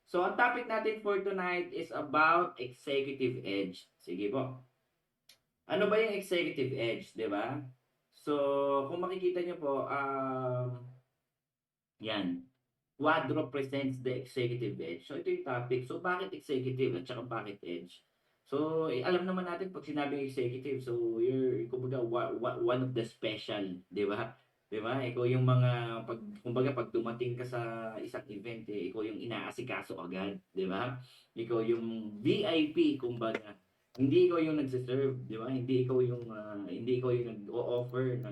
So, ang topic natin for tonight is about executive edge. Sige po. Ano ba yung executive edge, di ba? So, kung makikita nyo po, yan. Quadro presents the executive edge. So, ito yung topic. So, bakit executive at saka bakit edge? So, alam naman natin pag sinabing executive, so you're, kumbaga, one of the special, di ba? Di ba? Ikaw yung mga, kumbaga, pag dumating ka sa isang event, ikaw yung inaasikaso agad, di ba? Ikaw yung VIP, kumbaga. Hindi ikaw yung nagsiserve, di ba? Hindi ikaw yung nag-o-offer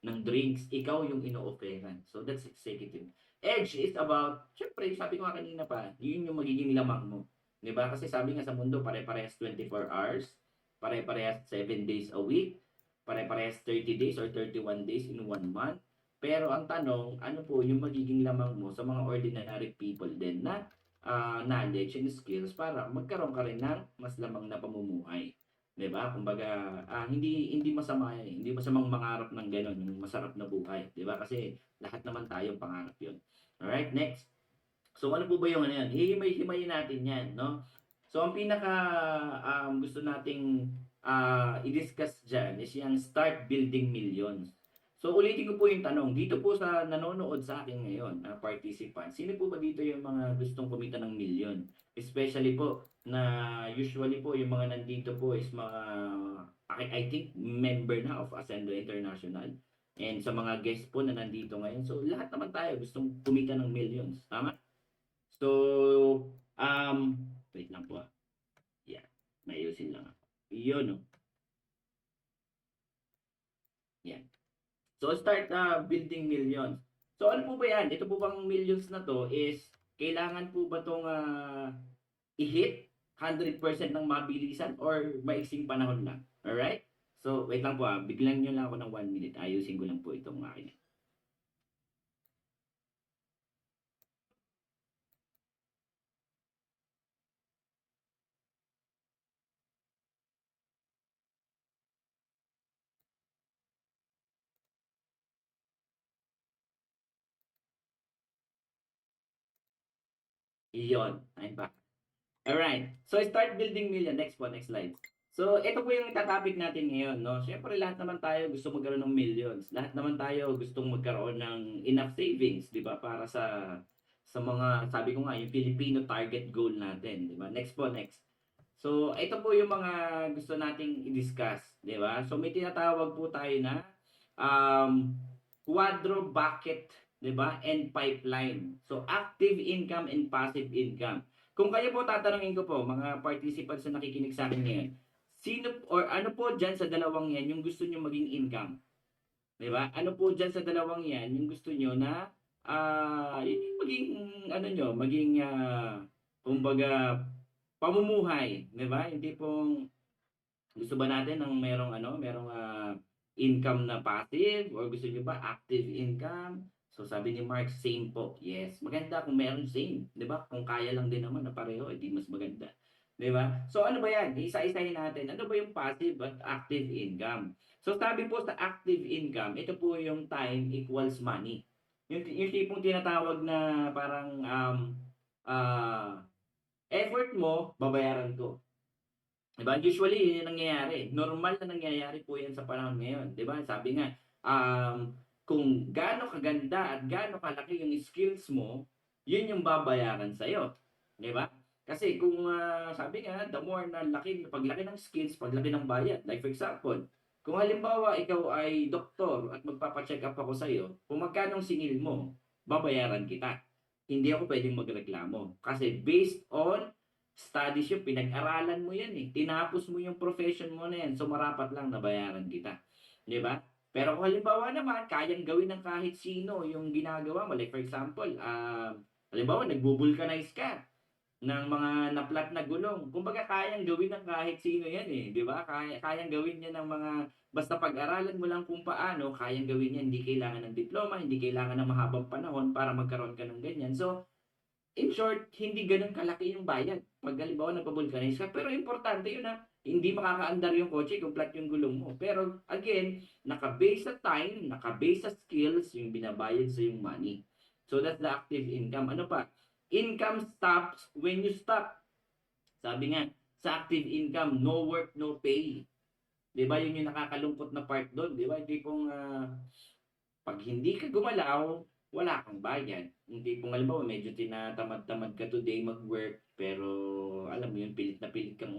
ng drinks, ikaw yung ino-offeran. So, that's executive. Edge is about, syempre, sabi ko nga kanina pa, yun yung magiging lamang mo. 'Di ba? Kasi sabi nga sa mundo, pare-parehas 24 hours, pare-parehas 7 days a week, pare-parehas 30 days or 31 days in 1 month. Pero ang tanong, ano po yung magiging lamang mo sa mga ordinary people din na knowledge and skills para magkaroon ka rin ng mas lamang na pamumuhay. 'Di ba? Kumbaga, hindi masama 'yan, hindi masamang mangarap ng gano'n, yung masarap na buhay, 'di ba? Kasi lahat naman tayo pangarap 'yon. Alright, next. So ano po ba yung ano yan? Hihimay-himayin natin yan, no? So ang pinaka gusto nating i-discuss dyan is yung start building millions. So ulitin ko po yung tanong, dito po sa nanonood sa akin ngayon na participant, sino po ba dito yung mga gustong kumita ng million? Especially po na usually po yung mga nandito po is mga I think member na of Ascendo International. And sa mga guests po na nandito ngayon, so lahat naman tayo gustong kumita ng millions. Tama? So, wait lang po. Yeah, may ayusin lang ako. Yun, no? Yan. So, start building millions. So, ano po ba yan? Ito po bang millions na to is, kailangan po ba itong i-hit 100% ng mabilisan or maiksing panahon lang? Alright? So, wait lang po biglang nyo lang ako ng 1 minute. Ayusin ko lang po itong akin. Iyon. Ayun pa. Alright. So, start building million. Next po, next slide. So, ito po yung topic natin ngayon, no? Siyempre, lahat naman tayo gusto magkaroon ng millions. Lahat naman tayo gustong magkaroon ng enough savings, di ba? Para sa mga, sabi ko nga, yung Filipino target goal natin, di ba? Next po, next. So, ito po yung mga gusto nating i-discuss, di ba? So, may tinatawag po tayo na um, quadro bucket, di ba? And pipeline. So, active income and passive income. Kung kayo po tatanungin ko po, mga participants na nakikinig sa akin ngayon, sino or ano po dyan sa dalawang yan yung gusto nyo maging income? Di ba? Ano po dyan sa dalawang yan yung gusto nyo na yun yung maging ano nyo, maging kumbaga pamumuhay, di ba? Yung tipong gusto ba natin ng merong income na passive or gusto niyo ba active income? So sabi ni Mark, same po. Yes, maganda kung meron same, 'di ba? Kung kaya lang din naman na pareho, edi mas maganda. 'Di ba? So ano ba 'yan? Isa-isahin natin. Ano ba yung passive at active income? So sabi po sa active income, ito po yung time equals money. Yung tipong tinatawag na parang uh, effort mo, babayaran ko. 'Di ba? Usually, yun yung nangyayari. Normal na nangyayari po yan sa panahon ngayon. 'Di ba? Sabi nga, kung gaano kaganda at gaano kalaki yung skills mo, yun yung babayaran sa'yo. 'Di ba? Kasi kung sabi nga, the more na paglaki ng skills, paglaki ng bayad. Like for example, kung halimbawa ikaw ay doktor at magpapa-check up ako sa'yo, kung magkano ang singil mo, babayaran kita. Hindi ako pwedeng magreklamo. Kasi based on studies yung pinag-aralan mo yan eh. Tinapos mo yung profession mo na yan. So marapat lang na bayaran kita. Di ba? Pero kung halimbawa naman, kayang gawin ng kahit sino yung ginagawa mo. Like for example, halimbawa, nagbubulkanize ka ng mga naplat na gulong. Kumbaga, kayang gawin ng kahit sino yan eh. Di ba? Kayang gawin yan ng mga, basta pag-aralan mo lang kung paano, kayang gawin yan. Hindi kailangan ng diploma, hindi kailangan ng mahabang panahon para magkaroon ka ng ganyan. So, in short, hindi gano'n kalaki yung bayad. Pag halimbawa nagpa-vulcanize ka, pero importante yun na hindi makakaandar yung kotse kung flat yung gulong mo. Pero again, naka-base sa time, naka-base sa skills, yung binabayad sa yung money. So that's the active income. Ano pa? Income stops when you stop. Sabi nga, sa active income, no work, no pay. 'Di ba? Yun yung nakakalungkot na part doon, 'di ba? Hindi pong 'pag hindi ka gumalaw, wala kang bayad. Hindi tipong halimbawa medyo tinatamad-tamad ka today mag-work, pero alam mo yun, pilit na pilit kang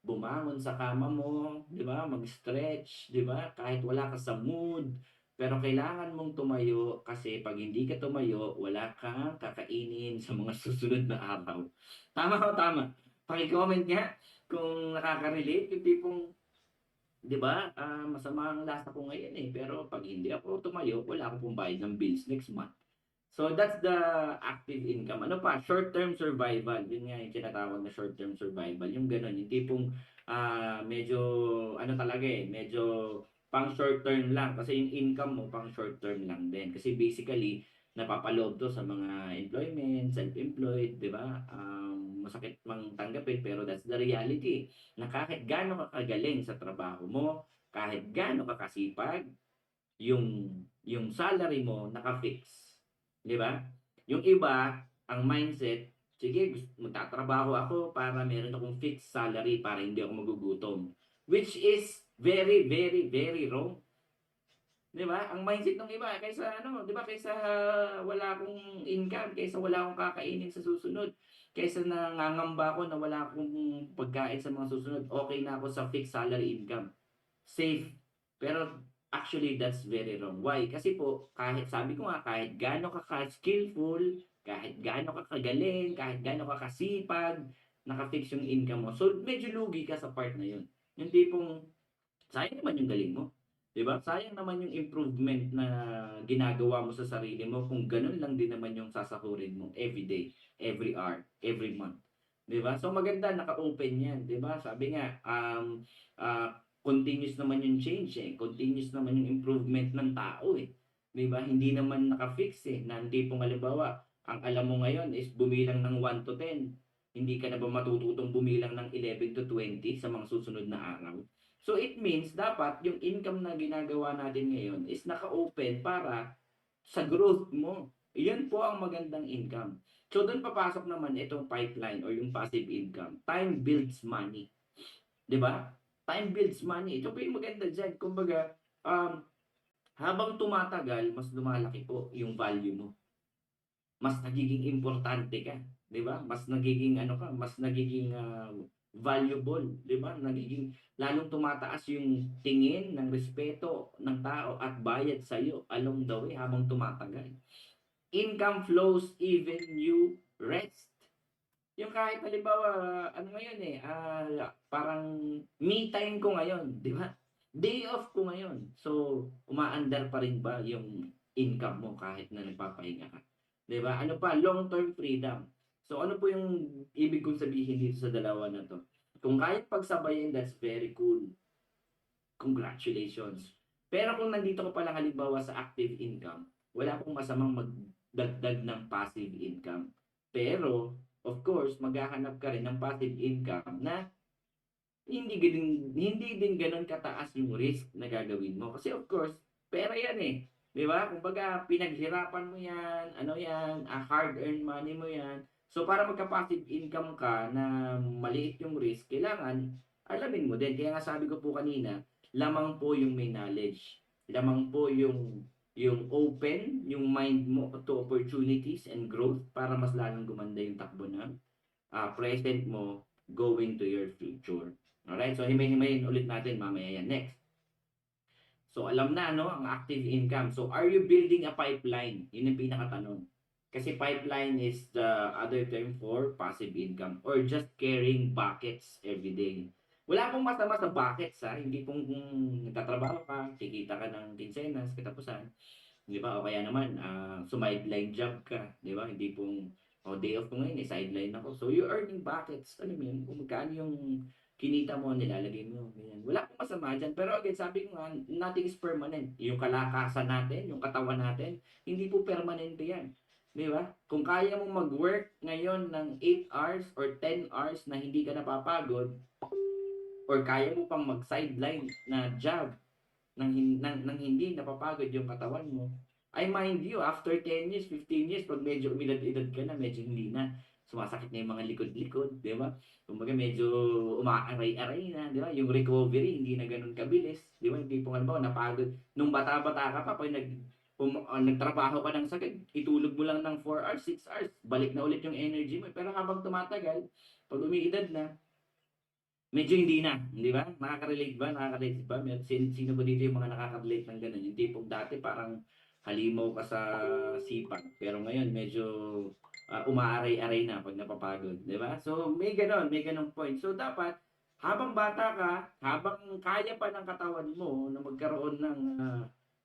bumangon sa kama mo, 'di ba? Mag-stretch, 'di ba? Kahit wala ka sa mood, pero kailangan mong tumayo kasi 'pag hindi ka tumayo, wala kang kakainin sa mga susunod na araw. Tama o tama? Paki-comment nga kung nakaka-relate yung tipong 'di ba, masama ang lasa ko ngayon, eh, pero 'pag hindi ako tumayo, wala akong pambayad ng bills next month. So that's the active income. Ano pa, short-term survival. Yun nga yung tinatawag na short-term survival. Yung gano'n, yung tipong medyo ano talaga eh, medyo pang short-term lang. Kasi yung income mo pang short-term lang din. Kasi basically, napapaloob to sa mga employment, self-employed, di ba? Masakit mang tanggapin, pero that's the reality. Na kahit gaano ka kagaling sa trabaho mo, kahit gaano ka kasipag, yung salary mo naka-fix, 'di ba? Yung iba, ang mindset, sige magtatrabaho ako para meron akong fixed salary para hindi ako magugutom. Which is very, very, very wrong. 'Di ba? Ang mindset ng iba kaysa ano, 'di ba, kaysa wala akong income, kaysa wala akong kakainin sa susunod, kaysa nangangamba ako na wala akong pagkain sa mga susunod, okay na ako sa fixed salary income. Safe. Pero actually that's very wrong. Why? Kasi po kahit sabi ko nga kahit gaano ka ka-skillful, kahit gaano ka kagaling, kahit gaano ka kasipag, naka-fix yung income mo. So medyo lugi ka sa part na yun. Yung tipong sayang naman yung galing mo. 'Di ba? Sayang naman yung improvement na ginagawa mo sa sarili mo kung ganun lang din naman yung sasahurin mo every day, every hour, every month. 'Di ba? So maganda naka-open 'yan, 'di ba? Sabi nga continuous naman yung change eh. Continuous naman yung improvement ng tao eh. 'Di ba? Hindi naman naka-fix eh. Na tipong halimbawa, ang alam mo ngayon is bumilang ng 1 to 10. Hindi ka na ba matututong bumilang ng 11 to 20 sa mga susunod na araw? So it means dapat yung income na ginagawa natin ngayon is naka-open para sa growth mo. Iyan po ang magandang income. So doon papasok naman itong pipeline or yung passive income. Time builds money. 'Di ba? Time builds money. Ito po yung maganda diyan. Kumbaga, habang tumatagal, mas lumalaki po yung value mo. Mas nagiging importante ka, 'di ba? Mas nagiging ano ka, mas nagiging valuable, 'di ba? Nagiging lalong tumataas yung tingin ng respeto ng tao at bayad sa iyo along the way habang tumatagal. Income flows even you rest. Yung kahit halimbawa, ano ngayon eh, parang me time ko ngayon, 'di ba? Day off ko ngayon. So, umaandar pa rin ba yung income mo kahit na nagpapahinga ka? 'Di ba? Ano pa, long-term freedom. So, ano po yung ibig kong sabihin dito sa dalawa na 'to? Kung kaya pagsabayin, that's very cool. Congratulations. Pero kung nandito ka pa lang halimbawa sa active income, wala pong masamang magdagdag ng passive income. Pero, of course, maghahanap ka rin ng passive income na hindi din gano'n kataas yung risk na gagawin mo. Kasi of course, pera yan eh. 'Di ba? Kumbaga, pinaghirapan mo yan, ano yan, hard-earned money mo yan. So, para magka-passive income ka na maliit yung risk, kailangan alamin mo din. Kaya nga sabi ko po kanina, lamang po yung may knowledge. Lamang po yung open, yung mind mo to opportunities and growth para mas lalong gumanda yung takbo ng present mo going to your future. Alright, so himay-himayin ulit natin mamaya yan. Next. So alam na no, ang active income. So are you building a pipeline? Yun yung pinakatanong. Kasi pipeline is the other term for passive income or just carrying buckets every day. Wala pong masama sa buckets ha. Hindi pong kung nagtatrabaho ka, kikita ka ng kinsenas, katapusan. 'Di ba? O kaya naman, sideline job ka, 'di ba? Hindi pong, day off ko ngayon, eh, sideline ako. So, you're earning buckets. Alam mo yun, kung magkano yung kinita mo, nilalagay mo, ganyan. Wala pong masama dyan. Pero again, sabi ko nga, nothing is permanent. Yung kalakasan natin, yung katawan natin, hindi po permanente yan. Di ba? Kung kaya mong mag-work ngayon ng 8 hours or 10 hours na hindi ka napapagod, or kaya mo pang mag-sideline na job nang hindi napapagod yung katawan mo, I mind you, after 10 years, 15 years, pag medyo umidad-edad ka na, medyo hindi na. Sumasakit na yung mga likod-likod, di ba? Kumbaga medyo umaaray-aray na, di ba? Yung recovery, hindi na ganun kabilis, di ba? Hindi po, halimbawa, napagod. Nung bata-bata ka pa, pag nagtrabaho ka ng sakit, itulog mo lang ng 4 hours, 6 hours, balik na ulit yung energy mo. Pero habang tumatagal, pag umiidad na, medyo hindi na, di ba? Nakaka-relate ba? Nakaka-relate ba? Sino ba dito yung mga nakaka-relate ng ganun? Yung tipong dati parang halimaw ka sa sipag. Pero ngayon medyo umaaray-aray na pag napapagod, di ba? So may ganun point. So dapat habang bata ka, habang kaya pa ng katawan mo na magkaroon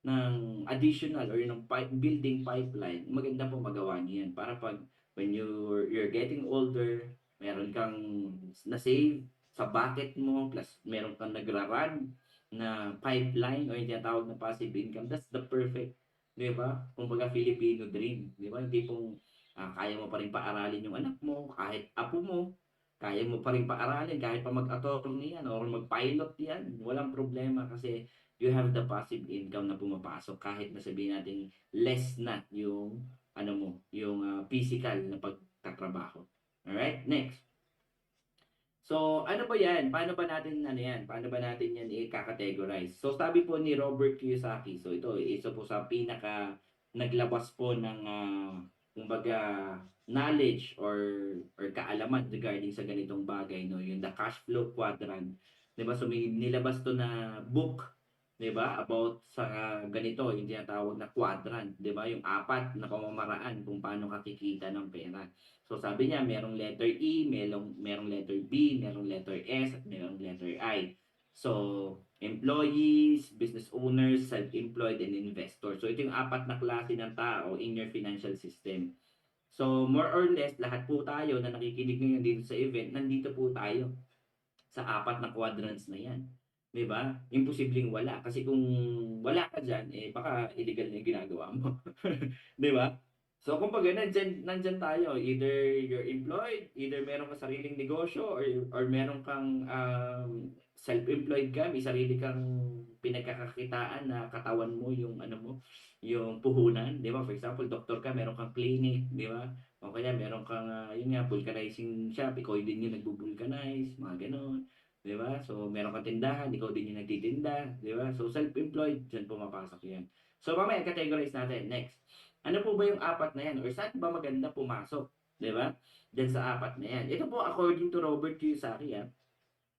ng additional or ng building pipeline, maganda po magawa niyo yan para pag when you're getting older, meron kang na-save sa bucket mo, plus meron kang nagra-run na pipeline o yung tinatawag na passive income, that's the perfect, di ba? Kumbaga Filipino dream, di ba? Hindi pong kaya mo pa rin paaralin yung anak mo, kahit apo mo, kaya mo pa rin paaralin, kahit pa mag-attorney yan or mag-pilot yan, walang problema kasi you have the passive income na pumapasok kahit na sabihin natin less na yung ano mo, yung physical na pagtatrabaho. Alright, next. So, ano ba yan? Paano ba natin, ano yan? Paano ba natin yan i-categorize? So, sabi po ni Robert Kiyosaki, so ito, isa po sa pinaka naglabas po ng, kumbaga, knowledge or kaalaman regarding sa ganitong bagay, no? Yung the cash flow quadrant. 'Di ba? So, may nilabas to na book, 'di ba? About sa ganito, yung tinatawag na quadrant, 'di ba? Yung apat na pamamaraan kung paano ka kikita ng pera. So sabi niya, merong letter E, merong letter B, merong letter S, at merong letter I. So, employees, business owners, self-employed, and investors. So, ito yung apat na klase ng tao in your financial system. So, more or less, lahat po tayo na nakikinig ngayon dito sa event, nandito po tayo sa apat na quadrants na yan. 'Di ba? Imposibleng wala. Kasi kung wala ka dyan, eh, baka illegal na yung ginagawa mo. 'Di ba? So, kumbaga, nandyan tayo. Either you're employed, either meron ka sariling negosyo, or meron kang self-employed ka, may sarili kang pinagkakakitaan na katawan mo, yung ano mo, yung puhunan, di ba? For example, doktor ka, meron kang clinic, di ba? O kaya meron kang, yun nga, vulcanizing shop, ikaw din yung nagbo-vulcanize, mga ganon. Di ba? So, meron kang tindahan, ikaw din yung nagtitinda, di ba? So, self-employed, dyan pumapasok yan. So, mamaya, categorize natin. Next. Ano po ba yung apat na yan? Or saan ba maganda pumasok? Di ba? Diyan sa apat na yan. Ito po, according to Robert Kiyosaki,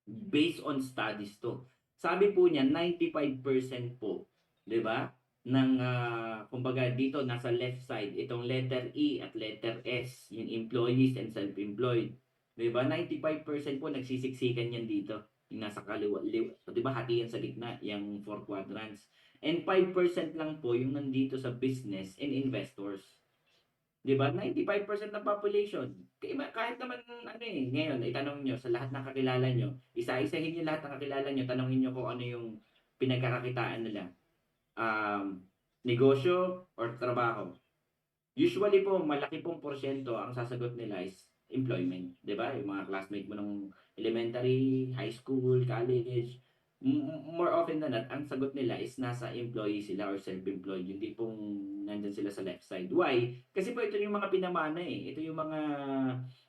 based on studies to. Sabi po niya, 95% po, di ba? Ng, kumbaga dito, nasa left side, itong letter E at letter S, yung employees and self-employed. Di ba? 95% po nagsisiksikan yan dito. Yung nasa kaliwa, di ba? Hati yan sa gitna, yung four quadrants. And 5% lang po yung nandito sa business and investors. 'Di ba? 95% ng population. Kahit naman ano ngayon itanong niyo sa lahat ng kakilala niyo, isa-isahin niyo lahat ng kakilala niyo, tanungin niyo kung ano yung pinagkakakitaan nila. Negosyo or trabaho. Usually po, malaki pong porsyento ang sasagot nila is employment. 'Di ba? Yung mga classmate mo ng elementary, high school, college, more often than not, ang sagot nila is nasa employee sila or self-employed. Yung tipong nandyan sila sa left side. Why? Kasi po ito yung mga pinamana eh. Ito yung mga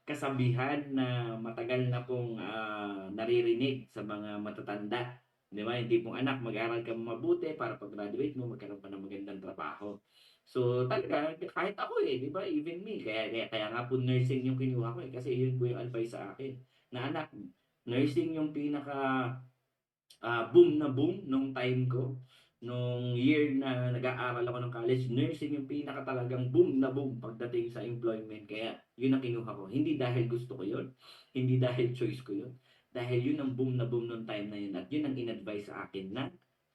kasabihan na matagal na pong naririnig sa mga matatanda. Di ba? Yung tipong anak, mag-aral ka mabuti para pag-graduate mo, magkaroon pa ng magandang trabaho. So, talaga, kahit ako eh, di ba? Even me. Kaya nga po nursing yung kinuha ko eh. Kasi yun po yung advice sa akin. Na anak, nursing yung pinaka boom na boom nung time ko. Nung year na nag-aaral ako ng college, nursing yung pinaka talagang boom na boom pagdating sa employment. Kaya yun ang kinuha ko. Hindi dahil gusto ko yun. Hindi dahil choice ko yun. Dahil yun ang boom na boom nung time na yun. At yun ang in-advise sa akin ng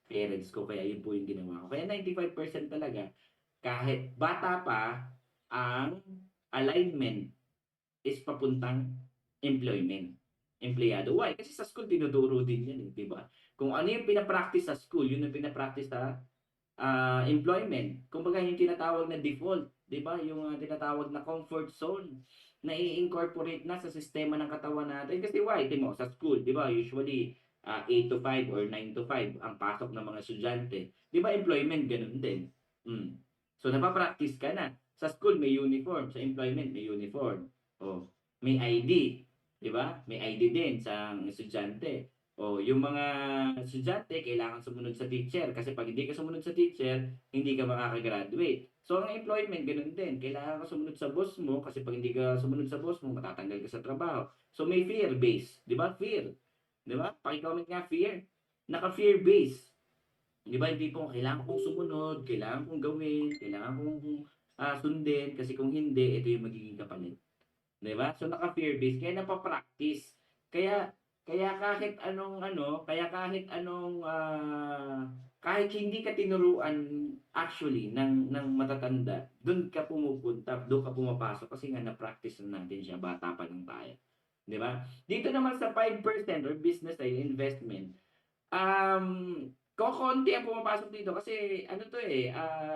parents ko. Kaya yun po yung ginawa ko. Kaya 95% talaga kahit bata pa, ang alignment is papuntang employment. Empleyado. Why? Kasi sa school tinuturo din yan, di ba? Kung ano yung pinapractice sa school, yun yung pinapractice sa employment. Kumbaga yung tinatawag na default, di ba? Yung tinatawag na comfort zone na i-incorporate na sa sistema ng katawan natin. Kasi why? Mo, sa school, di ba? Usually, 8 to 5 or 9 to 5 ang pasok ng mga estudyante. Di ba employment, ganun din. Mm. So, napapractice ka na. Sa school, may uniform. Sa employment, may uniform. O, may ID. Di ba? May ID din sa estudyante. O, yung mga estudyante, kailangan sumunod sa teacher. Kasi pag hindi ka sumunod sa teacher, hindi ka makakagraduate. So, ang employment, ganun din. Kailangan ka sumunod sa boss mo kasi pag hindi ka sumunod sa boss mo, matatanggal ka sa trabaho. So, may fear base. Di ba? Fear. Di ba? Pakicomment nga fear. Naka-fear base. Di ba? Yung tipong kailangan kong sumunod, kailangan kong gawin, kailangan kong sundin kasi kung hindi, ito yung magiging kapalit. 'Di ba? So naka-fear base kaya napa-practice. Kaya kaya kahit anong ano, kaya kahit anong kahit hindi ka tinuruan actually ng matatanda, do'n ka pumupunta, do'n ka pumapasok kasi nga na-practice na natin siya, bata pa lang tayo. 'Di ba? Dito naman sa 5% or business ay investment, kokonti ang pumapasok dito kasi ano 'to,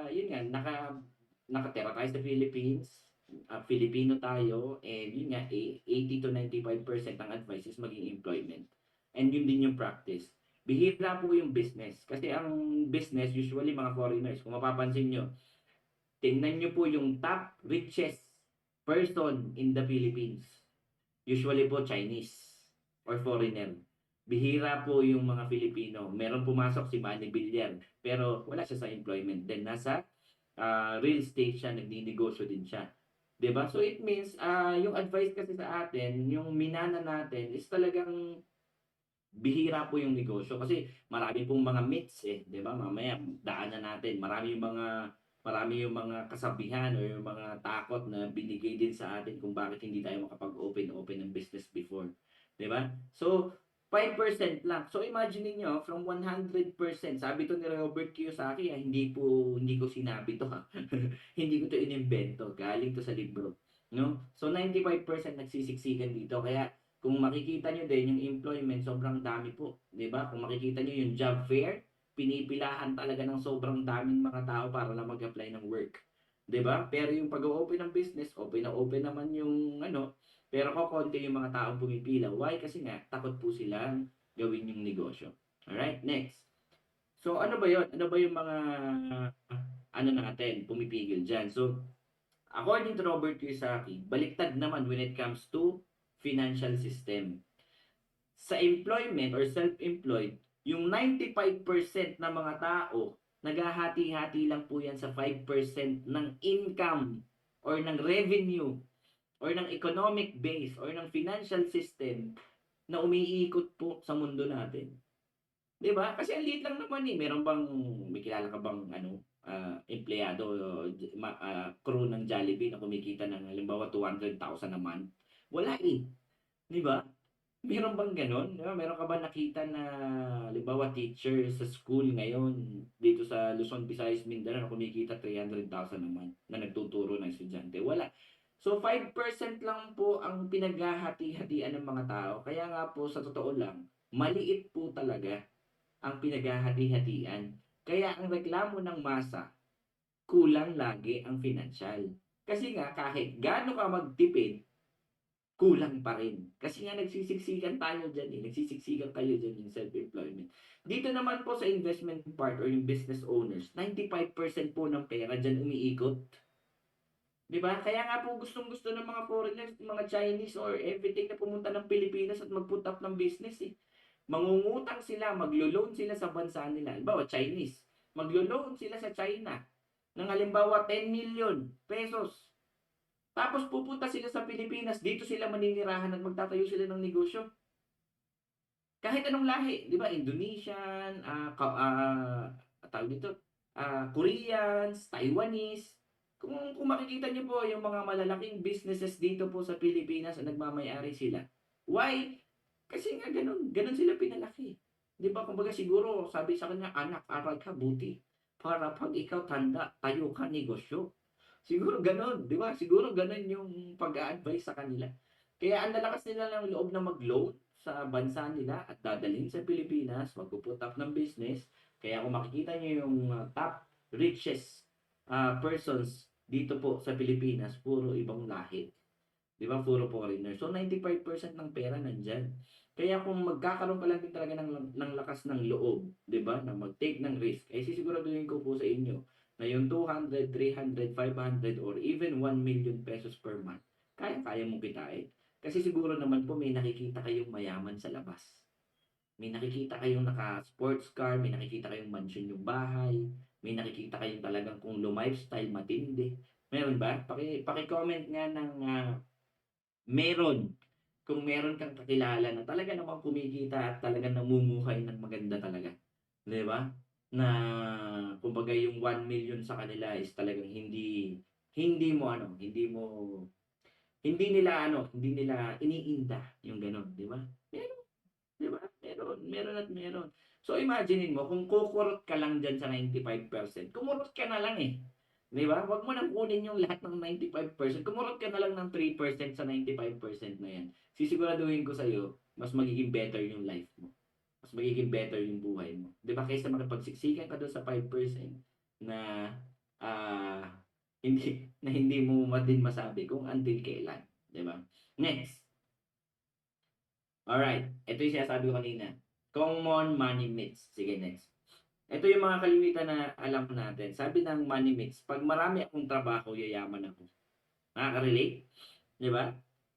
yun nga nakatira tayo sa Philippines, Filipino tayo, and yun nga, 80 to 95% ang advice is maging employment. And yun din yung practice. Bihira po yung business. Kasi ang business, usually mga foreigners, kung mapapansin nyo, tingnan nyo po yung top richest person in the Philippines. Usually po Chinese or foreigner. Bihira po yung mga Filipino. Meron pumasok si Manny Villar, pero wala siya sa employment. Then nasa real estate siya, nagninegosyo din siya. 'Di ba? So it means yung advice kasi sa atin, yung minana natin is talagang bihira po yung negosyo kasi marami pong mga myths 'di ba? Mamaya daanan natin. Marami yung mga kasabihan o yung mga takot na binigay din sa atin kung bakit hindi tayo makapag-open ng business before. 'Di ba? So 5% lang. So imagine niyo from 100%, sabi to ni Robert Kiyosaki, hindi ko sinabi to ha. Hindi ko to inimbento, galing to sa libro, no? So 95% nagsisiksikan dito kaya kung makikita nyo din yung employment, sobrang dami po, 'di ba? Kung makikita nyo yung job fair, pinipilahan talaga ng sobrang daming mga tao para lang mag-apply ng work. 'Di ba? Pero yung pag-open ng business, open na open naman yung ano, pero kokonti yung mga taong pumipila. Why? Kasi nga takot po silang gawin yung negosyo. Alright, next. So ano ba 'yon? Ano ba yung mga ano natin, pumipigil diyan? So according to Robert Kiyosaki, baliktad naman when it comes to financial system. Sa employment or self-employed, yung 95% ng mga tao, naghahati-hati lang po yan sa 5% ng income or ng revenue or ng economic base or ng financial system na umiikot po sa mundo natin. 'Di ba? Kasi ang liit lang naman eh. May kilala ka bang empleyado, crew ng Jollibee na kumikita ng halimbawa 200,000 a month? Wala eh. 'Di ba? Meron bang gano'n? 'Di ba, meron ka ba nakita na halimbawa teacher sa school ngayon dito sa Luzon, Visayas, Mindanao na kumikita 300,000 a month na nagtuturo ng estudyante? Wala. So 5% lang po ang pinaghahati-hatian ng mga tao. Kaya nga po sa totoo lang, maliit po talaga ang pinaghahati-hatian. Kaya ang reklamo ng masa, kulang lagi ang financial. Kasi nga kahit gaano ka magtipid, kulang pa rin. Kasi nga nagsisiksikan tayo dyan nagsisiksikan tayo dyan yung self-employment. Dito naman po sa investment part or yung business owners, 95% po ng pera dyan umiikot. 'Di ba? Kaya nga po gustong-gusto ng mga foreigners, mga Chinese or everything na pumunta ng Pilipinas at mag-put up ng business eh. Mangungutang sila, maglo-loan sila sa bansa nila. Halimbawa, Chinese. Maglo-loan sila sa China ng halimbawa 10 million pesos. Tapos pupunta sila sa Pilipinas, dito sila maninirahan at magtatayo sila ng negosyo. Kahit anong lahi, 'di ba? Indonesian, tawag dito, Koreans, Taiwanese. Kung makikita niyo po yung mga malalaking businesses dito po sa Pilipinas na nagmamay-ari sila. Why? Kasi nga ganun sila pinalaki. 'Di ba? Kumbaga siguro sabi sa kanya, "Anak, aral ka buti para 'pag ikaw tanda, tayo ka negosyo." Siguro gano'n, 'di ba? Siguro gano'n yung pag-a-advice sa kanila. Kaya ang lalakas nila ng loob na mag-loan sa bansa nila at dadalhin sa Pilipinas, magpu-put up ng business. Kaya kung makikita niyo yung top richest persons dito po sa Pilipinas, puro ibang lahi. 'Di ba? Puro foreigner. So 95% ng pera nandiyan. Kaya kung magkakaroon ka lang din talaga ng lakas ng loob, 'di ba, na mag-take ng risk, eh sisiguraduhin ko po sa inyo na yung 200, 300, 500 or even 1 million pesos per month, kaya-kaya mong kitain. Kasi siguro naman po may nakikita kayong mayaman sa labas. May nakikita kayong naka-sports car, may nakikita kayong mansion yung bahay, may nakikita kayong talagang kung lifestyle matindi. Meron ba? Paki-comment nga ng meron. Kung meron kang kakilala na talaga namang kumikita at talagang namumuhay ng maganda talaga. 'Di ba? Na kumbaga yung 1 million sa kanila is talagang hindi hindi mo ano, hindi nila iniinda yung gano'n, 'di ba? Meron, 'di ba? Meron at meron. So imaginin mo kung kukurot ka lang diyan sa 95%, kumurot ka na lang, eh. 'Di ba? Wag mo nang kunin yung lahat ng 95%, kumurot ka na lang ng 3% sa 95% na 'yan. Sisiguraduhin ko sa'yo, mas magiging better yung life mo. Mas magiging better yung buhay mo. 'Di ba kaysa makipagsiksikan ka dun sa 5% na ah, hindi mo din masabi kung until kailan, 'di ba? Next. Alright, ito yung sinasabi ko kanina. Common money myths. Sige, next. Ito yung mga kalimitan na alam natin. Sabi ng money myths, pag marami akong trabaho, yayaman ako. Nakaka-relate? 'Di ba?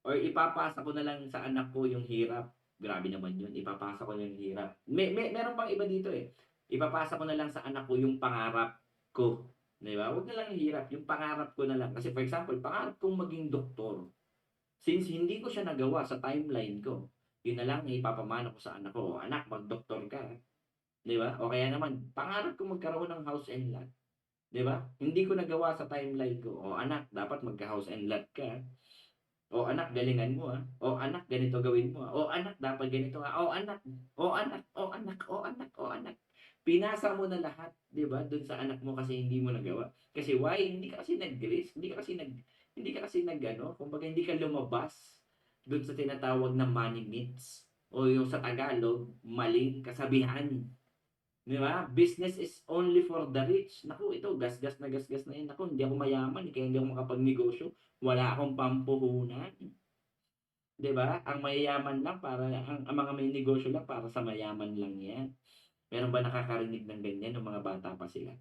Or ipapasa ko na lang sa anak ko yung hirap. Grabe naman yun, ipapasa ko na yung hirap. Meron pang iba dito eh. Ipapasa ko na lang sa anak ko yung pangarap ko. 'Di ba? Huwag na lang yung hirap, yung pangarap ko na lang. Kasi for example, pangarap kong maging doktor. Since hindi ko siya nagawa sa timeline ko, yun na lang ipapamana ko sa anak ko, "Anak, mag-doktor ka." 'Di ba? O kaya naman, pangarap ko magkaroon ng house and lot. 'Di ba? Hindi ko nagawa sa timeline ko, "O anak, dapat magka-house and lot ka. O anak, galingan mo, ah. O anak, ganito gawin mo, ah. O anak, dapat ganito, ah. O anak, o anak, o anak, o anak, o anak." Pinasa mo na lahat, 'di ba, dun sa anak mo kasi hindi mo nagawa. Kasi why? Hindi ka kasi nag-risk, hindi ka kasi nag-ano, kumbaga hindi ka lumabas dun sa tinatawag na money myths o yung sa Tagalog, maling kasabihan. 'Di ba? Business is only for the rich. Naku, ito gasgas na 'yan. Naku, hindi ako mayaman, eh, kaya hindi ako makapagnegosyo. Wala akong pampuhunan. 'Di ba? Ang mayayaman lang ang mga may negosyo lang para sa mayaman lang 'yan. Meron ba nakakarinig ng ganyan nung mga bata pa sila?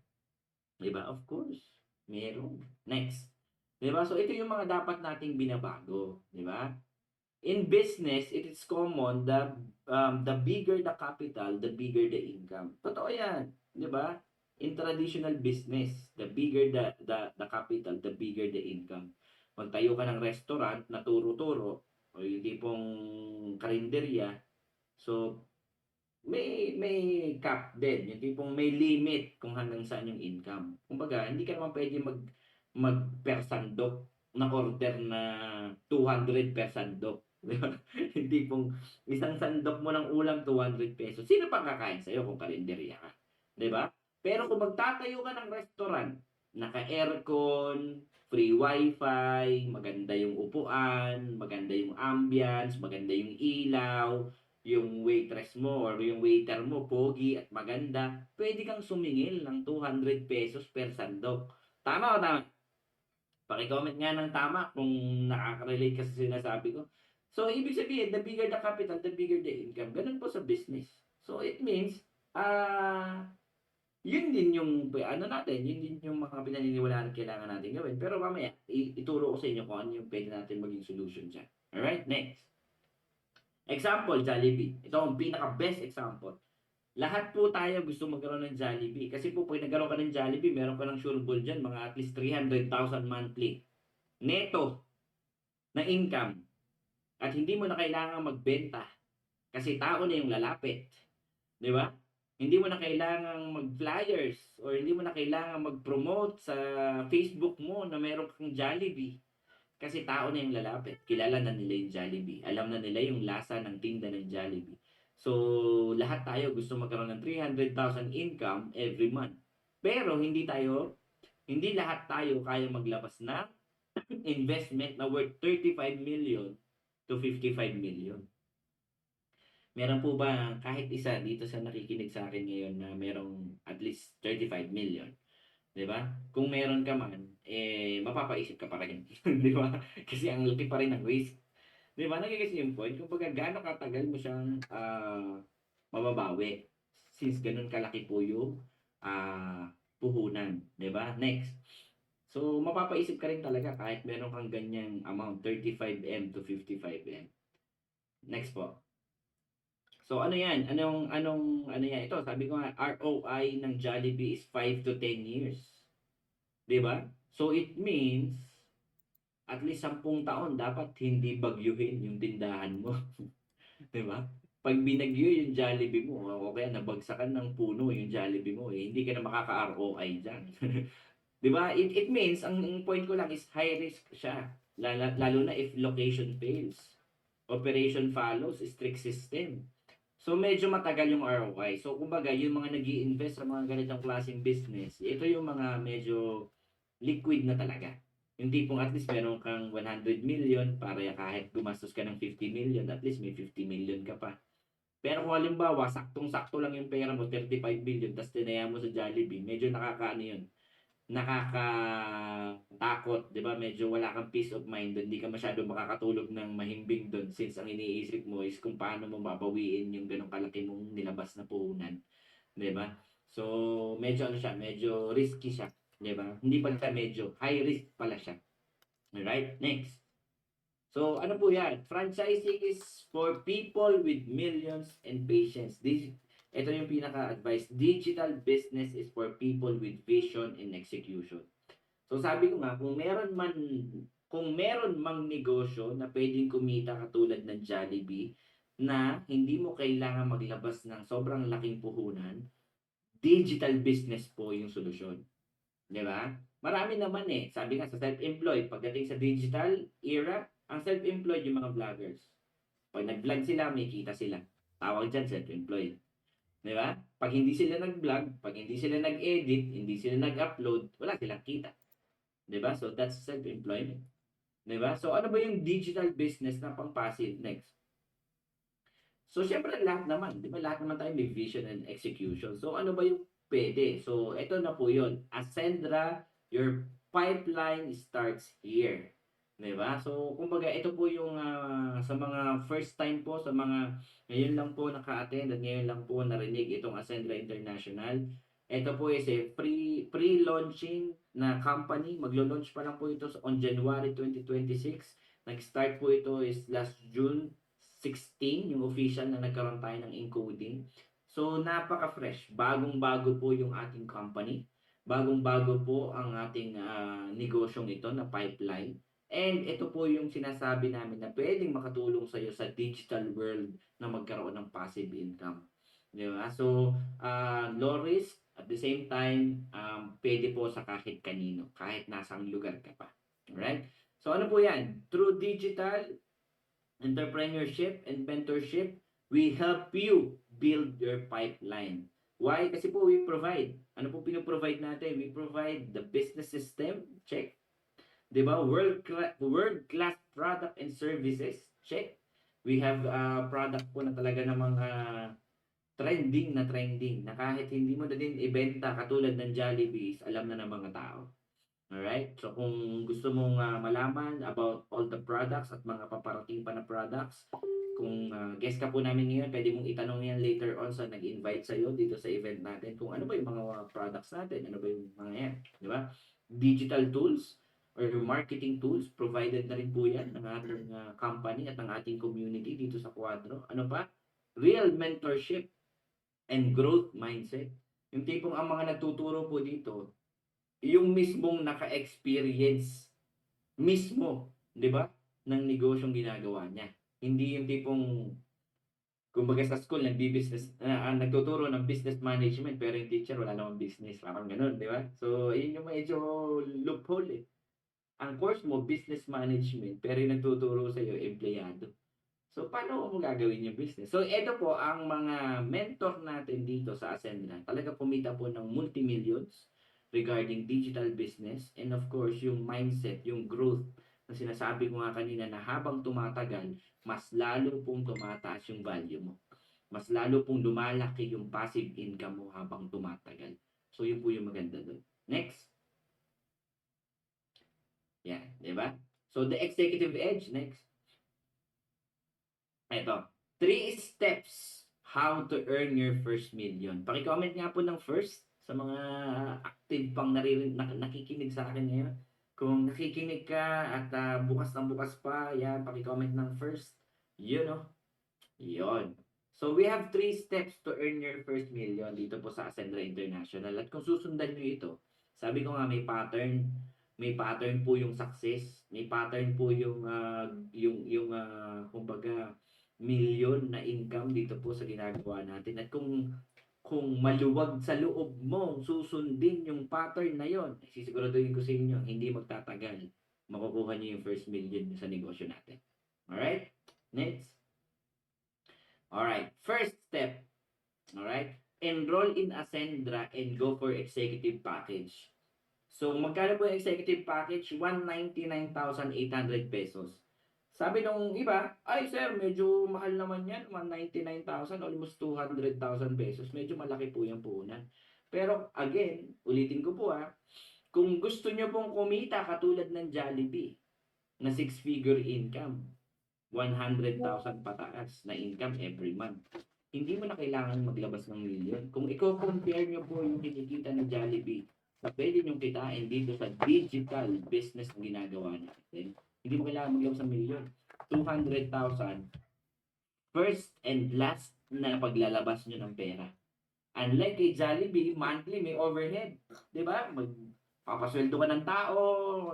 'Di ba? Of course, meron. Next. 'Di ba? So ito yung mga dapat nating binabago, 'di ba? In business, it is common the bigger the capital, the bigger the income. Totoo 'yan, 'di ba? In traditional business, the bigger the capital, the bigger the income. Magtayo ka ng restaurant na turo-turo o yung tipong karinderya, so may cap din, yung tipong may limit kung hanggang saan yung income. Kumbaga, hindi ka naman puwede mag per sandok na order na 200 per sandok, 'di ba? Yung tipong isang sandok mo ng ulam ₱200. Sino pang kakain sa'yo kung karenderya ka, 'di ba? Pero kung magtatayo ka ng restaurant, naka-aircon, free wifi, maganda yung upuan, maganda yung ambience, maganda yung ilaw, yung waitress mo or yung waiter mo pogi at maganda, pwede kang sumingil ng ₱200 per sandok. Tama o tama? Paki-comment nga ng tama kung nakaka-relate ka sa sinasabi ko. So, ibig sabihin, the bigger the capital, the bigger the income. Ganun po sa business. So, it means, yun din yung ano natin, yun din yung mga pinaniniwalaan na kailangan natin gawin. Pero mamaya, ituro ko sa inyo kung ano yung pwede natin maging solution diyan. Alright, next. Example, Jollibee. Ito ang pinaka-best example. Lahat po tayo gusto magkaroon ng Jollibee. Kasi po, pag nagkaroon ka ng Jollibee, meron ka ng sureball dyan, mga at least 300,000 monthly. Neto na income. At hindi mo na kailangan magbenta kasi tao na yung lalapit. Di ba? Hindi mo na kailangang mag-flyers or hindi mo na kailangan mag-promote sa Facebook mo na meron kang Jollibee. Kasi tao na yung lalapit. Kilala na nila yung Jollibee. Alam na nila yung lasa ng tinda ng Jollibee. So, lahat tayo gusto magkaroon ng 300,000 income every month. Pero hindi lahat tayo kaya maglabas ng investment na worth 35 million to 55 million. Meron po ba kahit isa dito sa nakikinig sa akin ngayon na merong at least 35 million? 'Di ba? Kung meron ka man, eh, mapapaisip ka pa rin, 'di ba? Kasi ang laki pa rin ng risk. 'Di ba, nage-gets yung point? Kumbaga gaano katagal mo siyang, mababawi since gano'n kalaki po yung, puhunan, 'di ba? Next. So, mapapaisip ka rin talaga kahit meron kang ganyang amount, 35M to 55M. Next po. So, ano yan? Ano yan? Ito, sabi ko nga, ROI ng Jollibee is 5 to 10 years. 'Di ba? So, it means, at least 10 taon, dapat hindi bagyuhin yung tindahan mo. 'Di ba? Pag binagyo yung Jollibee mo, o kaya nabagsakan ng puno yung Jollibee mo, eh, hindi ka na makaka-ROI diyan. 'Di ba? It means, ang point ko lang is high risk siya. Lalo na if location fails. Operation follows strict system. So medyo matagal yung ROI. So kumbaga, yung mga nag-i-invest sa mga ganitong klaseng business, ito yung mga medyo liquid na talaga. Yung tipong at least meron kang 100 million para kahit gumastos ka ng 50 million, at least may 50 million ka pa. Pero kung halimbawa, saktong-sakto lang yung pera mo, 35 billion, tapos tinaya mo sa Jollibee, medyo nakakaano yun, nakakatakot, 'di ba? Medyo wala kang peace of mind doon, hindi ka masyadong makakatulog ng mahimbing doon since ang iniisip mo is kung paano mo babawiin yung ganong kalaki mong nilabas na puhunan, 'di ba? So, medyo ano siya, medyo risky siya, 'di ba? Hindi pala siya medyo, high risk pala siya. Alright, next. So, ano po yan? Franchising is for people with millions and patience. Ito yung pinaka-advice. Digital business is for people with vision and execution. So, sabi ko nga, kung meron mang negosyo na pwedeng kumita katulad ng Jollibee, na hindi mo kailangan maglabas ng sobrang laking puhunan, digital business po yung solusyon. 'Di ba? Marami naman eh. Sabi nga sa self-employed, pagdating sa digital era, ang self-employed yung mga vloggers. Pag nag-vlog sila, may kita sila. Tawag dyan, self-employed. 'Di ba? Pag hindi sila nag-vlog, pag hindi sila nag-edit, hindi sila nag-upload, wala silang kita. 'Di ba? So that's self-employment. 'Di ba? So ano ba yung digital business na pang-passive next? So, syempre lahat naman, 'di ba? Lahat naman tayo may vision and execution. So, ano ba yung pwede? So, eto na po 'yun. Ascendra, your pipeline starts here. 'Di ba? So, kumbaga ito po yung sa mga first time po, sa mga ngayon lang po naka-attend at ngayon lang po narinig itong Ascendra International. Ito po is a pre-launching na company. Maglo-launch pa lang po ito on January 2026. Nag-start po ito is last June 16, yung official na nagkaroon tayo ng encoding. So, napaka-fresh. Bagong-bago po yung ating company. Bagong-bago po ang ating negosyong ito na pipeline. And ito po yung sinasabi namin na pwedeng makatulong sa iyo sa digital world na magkaroon ng passive income. Di ba? So, low risk, at the same time, pwede po sa kahit kanino, kahit nasang lugar ka pa. Alright? So, ano po yan? Through digital entrepreneurship and mentorship, we help you build your pipeline. Why? Kasi po we provide. Ano po pinoprovide natin? We provide the business system, check. 'Di ba? World class product and services, check. We have product po na talaga namang trending na kahit hindi mo na din ibenta katulad ng Jollibee, alam na ng mga tao. Alright? So kung gusto mong malaman about all the products at mga paparating pa na products, kung guest ka po namin ngayon, pwede mong itanong yan later on sa nag-invite sa'yo dito sa event natin kung ano ba yung mga products natin, ano ba yung mga yan, di ba? Digital tools or marketing tools, provided na rin po yan ng ating company at ng ating community dito sa Quadro. Ano pa? Real mentorship and growth mindset. Yung tipong ang mga nagtuturo po dito, yung mismong naka-experience mismo, 'di ba? Ng negosyong ginagawa niya. Hindi yung tipong kumbaga sa school nagbi-business nagtuturo ng business management pero yung teacher wala namang business, parang gano'n, 'di ba? So, yun yung medyo loophole eh. Ang course mo business management pero yung nagtuturo sa iyo empleyado. So, paano mo gagawin yung business? So, ito po ang mga mentor natin dito sa Ascendra. Talaga kumita po ng multi-millions regarding digital business and of course, yung mindset, yung growth na sinasabi ko nga kanina na habang tumatagal, mas lalo pong tumataas yung value mo. Mas lalo pong lumalaki yung passive income mo habang tumatagal. So, yun po yung maganda doon. Next. Yan, di ba? So, the executive edge, next. Ito, 3 steps how to earn your first million. Paki-comment nga po ng first sa mga active pang nakikinig sa akin ngayon. Kung nakikinig ka at bukas ng bukas pa, yan, paki-comment ng first. Yun, oh. Yun. So, we have 3 steps to earn your first million dito po sa Ascendra International. At kung susundan nyo ito, sabi ko nga may pattern po yung success, may pattern po kumbaga million na income dito po sa ginagawa natin. At kung maluwag sa loob mo susundin yung pattern na yon, sisiguraduhin ko sa inyo, hindi magtatagal. Makukuha niyo yung first million sa negosyo natin. Alright? Next. Alright, first step. Alright, enroll in Ascendra and go for executive package. So, magkano po yung executive package? 199,800 pesos. Sabi nung iba, ay sir, medyo mahal naman yan. 199,000, almost 200,000 pesos. Medyo malaki po yung puhunan. Pero again, ulitin ko po kung gusto nyo pong kumita katulad ng Jollibee na 6-figure income, 100,000 pataas na income every month, hindi mo na kailangan maglabas ng million. Kung i-compare nyo po yung kinikita ng Jollibee sa pwede nyong kitain dito sa digital business na ginagawa natin, hindi mo kailangan maglabas ng million. 200,000 first and last na paglalabas nyo ng pera. Unlike kay Jollibee, monthly may overhead. Diba? Papasweldo ka ng tao,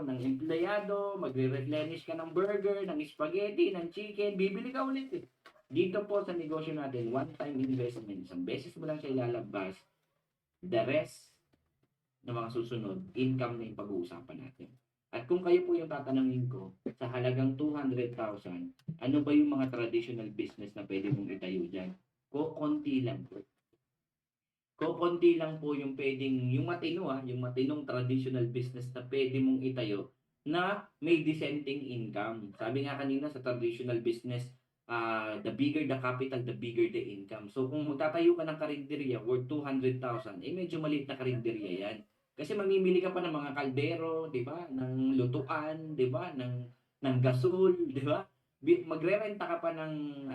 ng empleyado, magre-replenish ka ng burger, ng spaghetti, ng chicken, bibili ka ulit eh. Dito po sa negosyo natin, one-time investment. Isang beses mo lang siya ilalabas. The rest ng mga susunod, income na yung pag-uusapan natin. At kung kayo po yung tatanungin ko, sa halagang 200,000, ano ba yung mga traditional business na pwede mong itayo dyan? Konti lang po. Konti lang po yung pwedeng, yung matinong traditional business na pwede mong itayo na may dissenting income. Sabi nga kanina sa traditional business, the bigger the capital, the bigger the income. So kung magtatayo ka ng karinderya worth 200,000, medyo maliit na karinderya yan. Kasi mamimili ka pa ng mga kaldero, 'di ba? Ng lutuan, 'di ba? Ng gasol, 'di ba? Magrerenta ka pa ng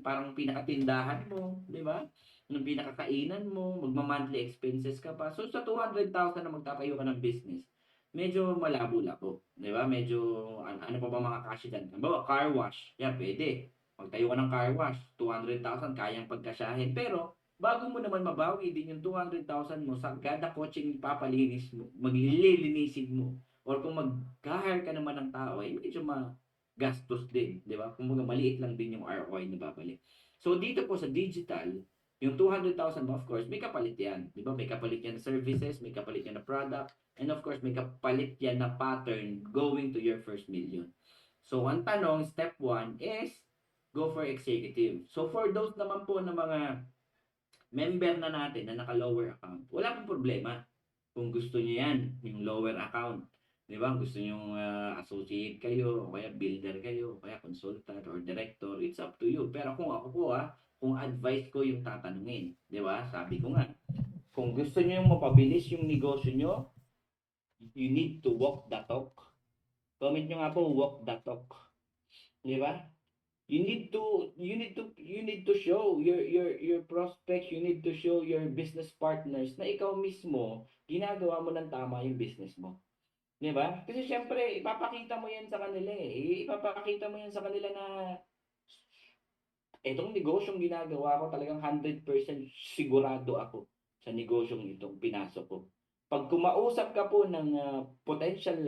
parang pinakatindahan mo, 'di ba? Ng pinakakainan mo, magma-monthly expenses ka pa. So sa 200,000 na magtatayo ka ng business, medyo malabo-labo, 'di ba? Medyo ano pa ba mga cash diyan? Halimbawa, car wash. Yan, pwede. Magtayo ka ng car wash, 200,000 kayang pagkasyahin. Pero bago mo naman mabawi din yung 200,000 mo sa kada kotseng papalinis mo, maglilinisin mo, or kung mag-hire ka naman ng tao, medyo gastos din, di ba? Kung maliit lang din yung ROI na babalik. So dito po sa digital, yung 200,000 mo, of course, may kapalit yan. Di ba? May kapalit yan na services, may kapalit yan na product, and of course, may kapalit yan na pattern going to your first million. So, ang tanong, step 1 is, go for executive. So, for those naman po na mga member na natin na naka-lower account, wala pong problema. Kung gusto niyo yan, yung lower account. Di ba? Gusto niyo associate kayo, o kaya builder kayo, o kaya consultant or director, it's up to you. Pero kung ako po kung advice ko yung tatanungin, di ba? Sabi ko nga, kung gusto niyo yung mapabilis yung negosyo niyo, you need to walk the talk. Comment nyo nga po, walk the talk. Di ba? You need to show your prospects, you need to show your business partners na ikaw mismo ginagawa mo ng tama yung business mo. 'Di ba? Kasi syempre ipapakita mo 'yan sa kanila eh. Ipapakita mo 'yan sa kanila na etong negosyong ginagawa ko talagang 100% sigurado ako sa negosyong itong pinasok ko. Pag kumausap ka po ng potential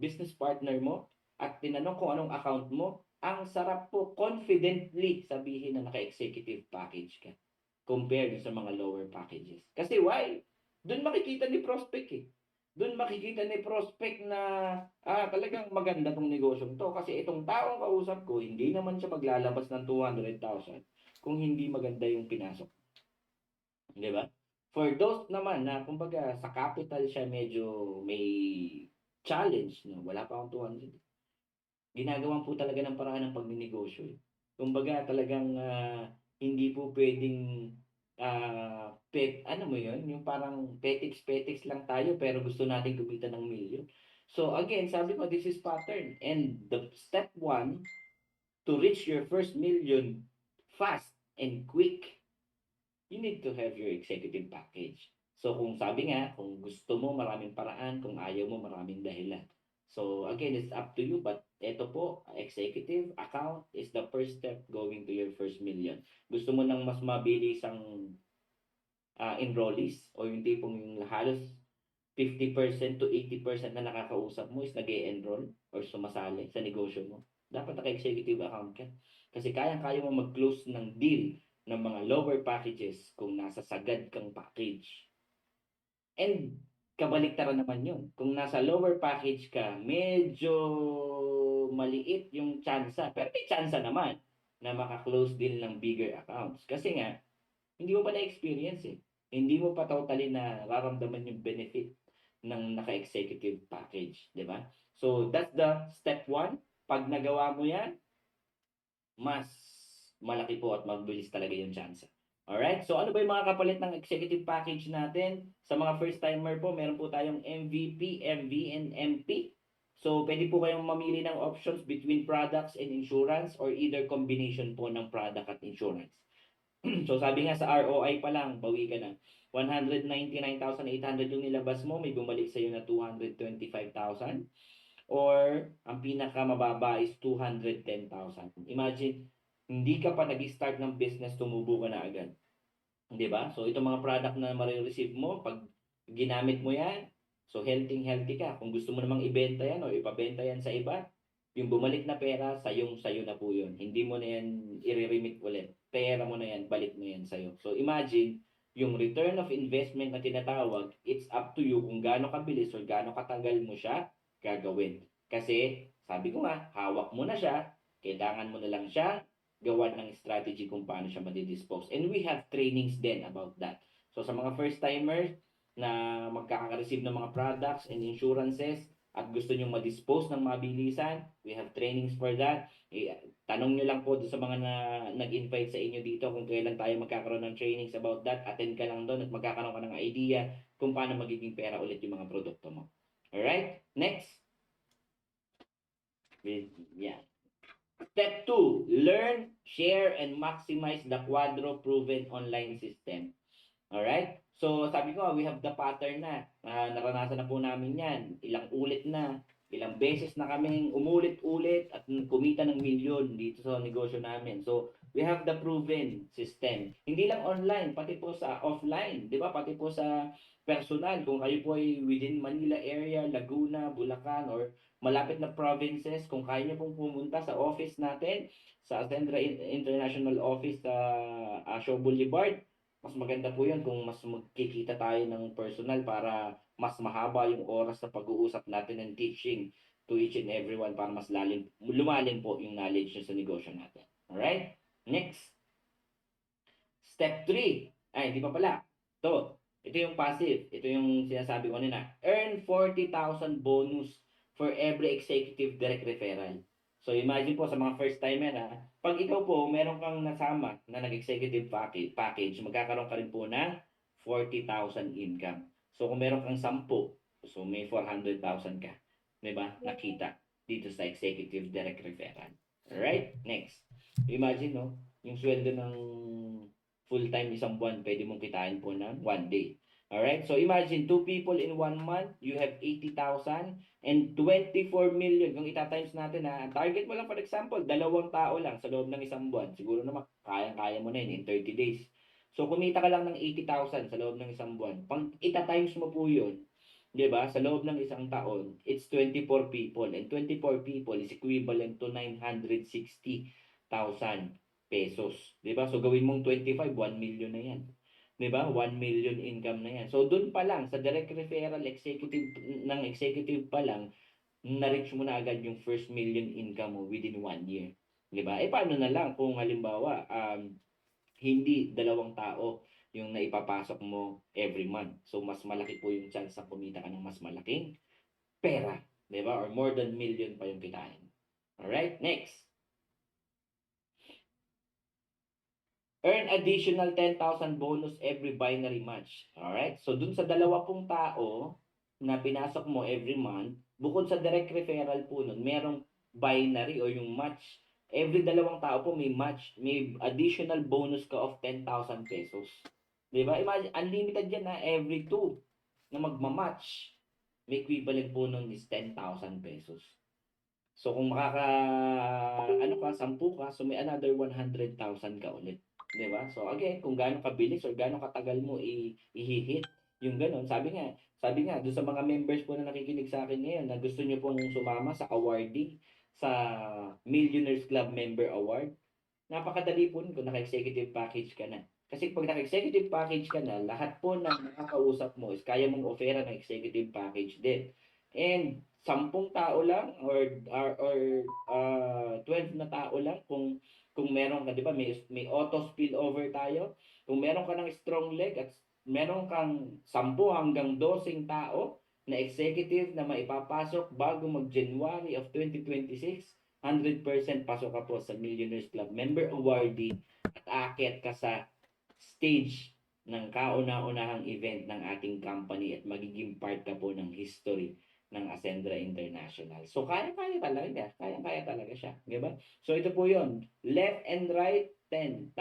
business partner mo at tinanong kung anong account mo, ang sarap po confidently sabihin na naka-executive package ka compared sa mga lower packages. Kasi why? Doon makikita ni prospect eh. Doon makikita ni prospect na talagang maganda tong negosyong to kasi itong taong kausap ko, hindi naman siya maglalabas ng 200,000 kung hindi maganda yung pinasok. Di ba? For those naman na kumbaga sa capital siya medyo may challenge, no? Wala pa akong 200. Ginagawan po talaga ng paraan ng pagninegosyo. Kumbaga talagang hindi po pwedeng ano mo yun, yung parang petiks-petiks lang tayo pero gusto natin kumita ng million. So again, sabi ko, this is pattern. And the step 1, to reach your first million fast and quick, you need to have your executive package. So kung sabi nga, kung gusto mo maraming paraan, kung ayaw mo maraming dahilan. So again, it's up to you, but ito po, executive account is the first step going to your first million. Gusto mo ng mas mabilis ang enrollees o yung tipong yung halos 50% to 80% na nakakausap mo is nag-e-enroll or sumasali sa negosyo mo. Dapat naka-executive account ka. Kasi kayang-kaya mo mag-close ng deal ng mga lower packages kung nasa sagad kang package. And kabaliktaran naman yun. Kung nasa lower package ka, medyo maliit yung tsansa. Pero may tsansa naman na maka-close deal ng bigger accounts. Kasi nga, hindi mo pa na-experience eh. Hindi mo pa totally na nararamdaman yung benefit ng naka-executive package, di ba? So, that's the step one. Pag nagawa mo yan, mas malaki po at mabilis talaga yung chance. Alright? So, ano ba yung mga kapalit ng executive package natin? Sa mga first-timer po, meron po tayong MVP, MV, and MP. So, pwede po kayong mamili ng options between products and insurance or either combination po ng product at insurance. So sabi nga sa ROI pa lang, bawi ka na. 199,800 yung nilabas mo, may bumalik sa'yo na 225,000. Or ang pinakamababa is 210,000. Imagine, hindi ka pa nag-start ng business, tumubo ka na agad. Di ba? So itong mga product na ma-receive mo, pag ginamit mo yan, so healthy ka. Kung gusto mo namang ibenta yan o ipabenta yan sa iba, yung bumalik na pera, sayo na po yun. Hindi mo na yan i-remit ulit. Pera mo na yan, balik mo yan sa'yo. So imagine, yung return of investment na tinatawag, it's up to you kung gaano kabilis or gaano katagal mo siya gagawin. Kasi, sabi ko nga, hawak mo na siya, kailangan mo na lang siya gawan ng strategy kung paano siya madidispose. And we have trainings then about that. So sa mga first-timers na magkaka-receive ng mga products and insurances at gusto nyong madispose ng mabilisan, we have trainings for that. Tanong nyo lang po sa mga nag-invite sa inyo dito kung kailan tayo magkakaroon ng trainings about that. Attend ka lang doon at magkakaroon ka ng idea kung paano magiging pera ulit yung mga produkto mo. Alright? Next. Yeah. Step 2, learn, share, and maximize the Quadro proven online system. Alright? So, sabi ko, we have the pattern na. Naranasan na po namin yan. Ilang ulit na. Ilang beses na kaming umulit-ulit at kumita ng milyon dito sa negosyo namin. So, we have the proven system. Hindi lang online, pati po sa offline. Di ba? Pati po sa personal. Kung kayo po ay within Manila area, Laguna, Bulacan, or malapit na provinces, kung kaya niyo pong pumunta sa office natin, sa Ascendra International Office sa Shaw Boulevard, mas maganda po yun kung mas magkikita tayo ng personal para mas mahaba yung oras sa pag-uusap natin and teaching to each and everyone para mas lumalim po yung knowledge nyo sa negosyo natin. Alright? Next. Step 3. Ay, hindi pa pala. Ito yung passive. Ito yung sinasabi ko nila. Earn 40,000 bonus for every executive direct referral. So imagine po sa mga first timer pag ikaw po meron kang nasama na nag-executive package, magkakaroon ka rin po ng 40,000 income. So kung meron kang 10, so may 400,000 ka. 'Di ba? Nakita dito sa executive direct referral. Alright? Next. Imagine no, yung sweldo ng full-time isang buwan, pwede mong kitain po ng 1 day. Alright? So imagine, 2 people in 1 month, you have 80,000 and 24 million. Kung itatimes natin target mo lang for example, 2 tao lang sa loob ng isang buwan. Siguro naman, kaya mo na yun in 30 days. So kumita ka lang ng 80,000 sa loob ng isang buwan. Pag itatimes mo po yun, di ba, sa loob ng isang taon, it's 24 people. And 24 people is equivalent to 960,000 pesos. 'Di ba? So gawin mong 25, 1 million na 'yan. 'Di ba? 1 million income na 'yan. So doon pa lang sa direct referral executive pa lang, na-reach mo na agad yung first million income mo within 1 year. 'Di ba? Paano na lang kung halimbawa hindi 2 tao yung naipapasok mo every month. So mas malaki po yung chance na kumita ka ng mas malaking pera, 'di ba? Or more than million pa yung kitain. Alright, next. Earn additional 10,000 bonus every binary match. Alright? So, dun sa 20 tao na pinasok mo every month, bukod sa direct referral po nun, merong binary o yung match. Every 2 tao po may match, may additional bonus ka of 10,000 pesos. 'Di ba? Imagine, unlimited yan na every 2 na magma-match. May equivalent po nun is 10,000 pesos. So kung ano ka, 10 ka, so may another 100,000 ka ulit. 'Di ba? So again, kung gaano kabilis or gaano katagal mo i-hit yung gano'n. Sabi nga doon sa mga members po na nakikinig sa akin ngayon na gusto niyo pong sumama sa awarding sa Millionaires Club Member Award, napakadali po nun kung naka-executive package ka na. Kasi pag naka-executive package ka na, lahat po ng nakakausap mo is kaya mong ofera ng executive package din. And 10 tao lang or 12 na tao lang kung meron ka, 'di ba? May auto spillover tayo. Kung meron ka ng strong leg at meron kang 10 hanggang 12 tao na executive na maipapasok bago mag-January of 2026, 100% pasok ka po sa Millionaires Club Member Awardee at aakyat ka sa stage ng kauna-unahang event ng ating company at magiging part ka po ng history ng Ascendra International. So, kaya-kaya talaga. Kaya-kaya talaga siya. Di ba? So, ito po yon. Left and right, 10,000.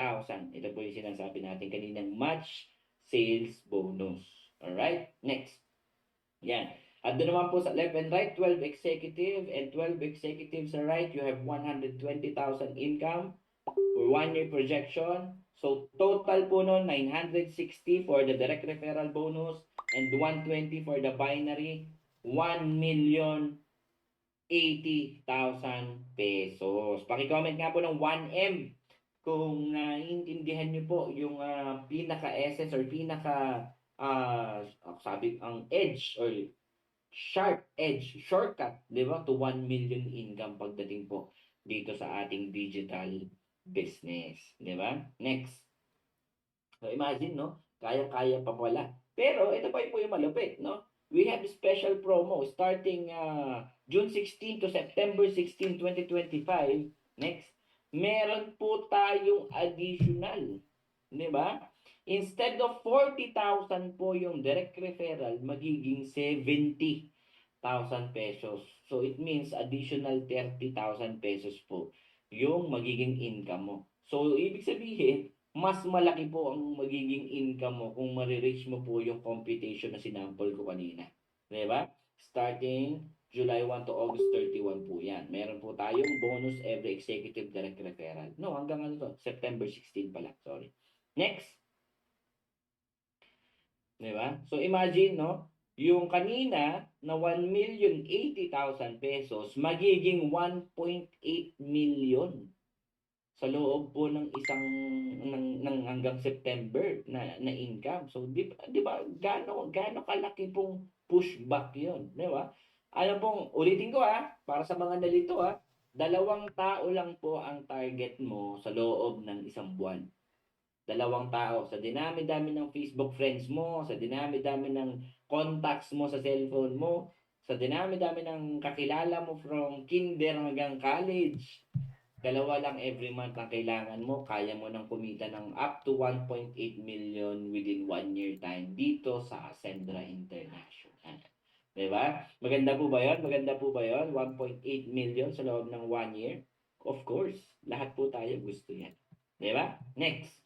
Ito po yung sinasabi natin kaninang match sales bonus. Alright? Next. Yan. At doon naman po sa left and right, 12 executive and 12 executives sa right, you have 120,000 income for 1 year projection. So total po noon 960 for the direct referral bonus and 120 for the binary, 1,080,000 pesos. Paki-comment nga po ng 1M kung naiintindihan niyo po yung pinaka-essence or sabi ang edge or sharp edge, shortcut, di ba, to 1 million income pagdating po dito sa ating digital business. Di ba? Next. So imagine, no? Kaya-kaya pa pala. Pero ito pa po yung malupit, no? We have special promo starting June 16 to September 16, 2025. Next. Meron po tayong additional. Di ba? Instead of 40,000 po yung direct referral, magiging 70,000 pesos. So it means additional 30,000 pesos po yung magiging income mo. So ibig sabihin, mas malaki po ang magiging income mo kung marireach mo po yung computation na sinample ko kanina. Diba? Starting July 1 to August 31 po yan. Meron po tayong bonus every executive direct referral. No, hanggang ano to? September 16 pala. Sorry. Next. Diba? So imagine, no? Yung kanina na 1,080,000 pesos magiging 1.8 million sa loob po ng isang ng hanggang September na income. So di ba gaano kalaki pong pushback 'yon, di ba? Ano pong ulitin ko para sa mga nalito 2 tao lang po ang target mo sa loob ng isang buwan. 2 tao sa dinami-dami ng Facebook friends mo, sa dinami-dami ng contacts mo sa cellphone mo, sa dinami-dami ng kakilala mo from kinder hanggang college. 2 lang every month ang kailangan mo, kaya mo nang kumita ng up to 1.8 million within 1 year time dito sa Ascendra International. Diba? Maganda po ba yun? Maganda po ba yun? 1.8 million sa loob ng 1 year? Of course, lahat po tayo gusto yan. Diba? Next.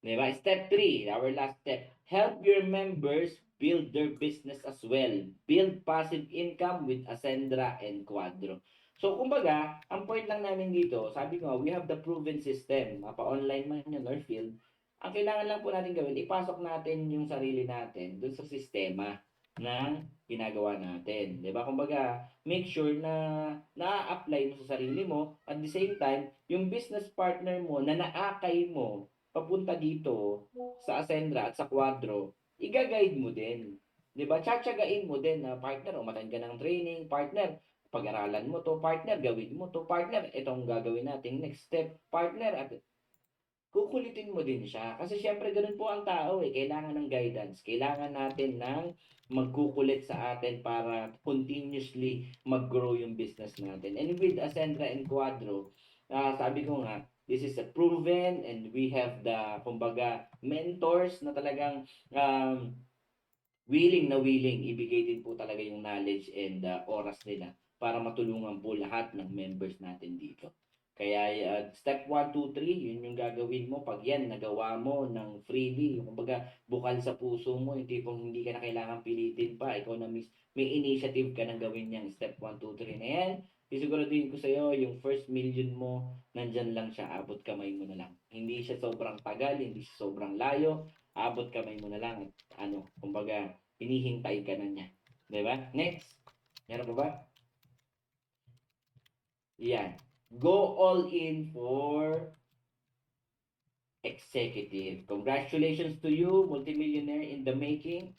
Diba? Step 3, our last step. Help your members build their business as well. Build passive income with Ascendra and Quadro. So, kumbaga, ang point lang namin dito, sabi ko, we have the proven system. Mapa-online man yun or field. Ang kailangan lang po natin gawin, ipasok natin yung sarili natin dun sa sistema na ginagawa natin. Diba? Kumbaga, make sure na na-apply mo sa sarili mo. At the same time, yung business partner mo na naakay mo papunta dito sa Ascendra at sa Quadro, i-guide mo din. 'Di ba? Tsatsagain mo din na partner, umattend ka ng training, partner, pag-aralan mo to, partner, gawin mo to, partner, itong gagawin nating next step, partner, at kukulitin mo din siya. Kasi syempre ganun po ang tao kailangan ng guidance. Kailangan natin ng magkukulit sa atin para continuously mag-grow yung business natin. And with Ascendra and Quadro, sabi ko nga, this is a proven and we have the, kumbaga, mentors na talagang willing na willing ibigay din po talaga yung knowledge and oras nila para matulungan po lahat ng members natin dito. Kaya step 1, 2, 3, yun yung gagawin mo. Pag yan, nagawa mo ng freely, yung kumbaga bukal sa puso mo, yung tipong hindi ka na kailangan pilitin pa, ikaw na may initiative ka na gawin yan. Step 1, 2, 3 na yan. Sisiguraduhin ko sa'yo, yung first million mo, nandyan lang siya, abot kamay mo na lang. Hindi siya sobrang tagal, hindi siya sobrang layo, abot kamay mo na lang. At, kumbaga, hinihintay ka na niya. Diba? Next. Meron pa ba? Yan. Go all in for executive. Congratulations to you, multimillionaire in the making.